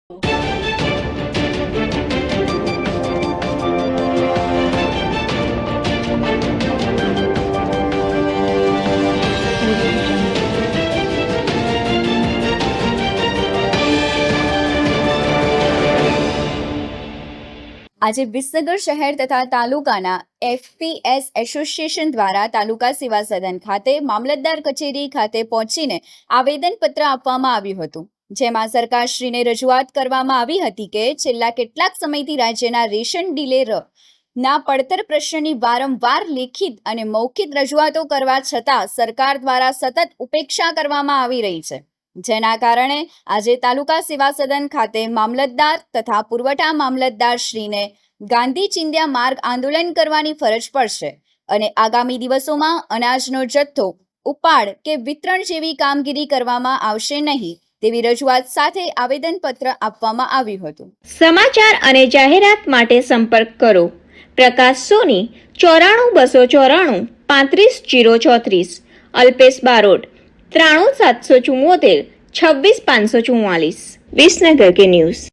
આજે વિસનગર શહેર તથા તાલુકાના FPS એસોસિએશન દ્વારા તાલુકા સેવા સદન ખાતે મામલતદાર કચેરી ખાતે પહોંચીને આવેદનપત્ર આપવામાં આવ્યું હતું, જેમાં સરકારશ્રીને રજૂઆત કરવામાં આવી હતી કે છેલ્લા કેટલાક સમયથી રાજ્યના રેશન ડીલરના પડતર પ્રશ્નની વારંવાર લેખિત અને મૌખિક રજૂઆતો કરવા છતાં સરકાર દ્વારા સતત ઉપેક્ષા કરવામાં આવી રહી છે, જેના કારણે આજે તાલુકા સેવા સદન ખાતે મામલતદાર તથા પુરવઠા મામલતદાર શ્રીને ગાંધી ચિંધ્યા માર્ગ આંદોલન કરવાની ફરજ પડશે અને આગામી દિવસોમાં અનાજનો જથ્થો ઉપાડ કે વિતરણ જેવી કામગીરી કરવામાં આવશે નહીં તેવી રજૂઆત સાથે આવેદનપત્ર આપવામાં આવ્યું હતું. સમાચાર અને જાહેરાત માટે સંપર્ક કરો પ્રકાશ સોની 94 294 35 034, અલ્પેશ બારોટ 93 774 26 544. વિસનગર કે ન્યૂઝ.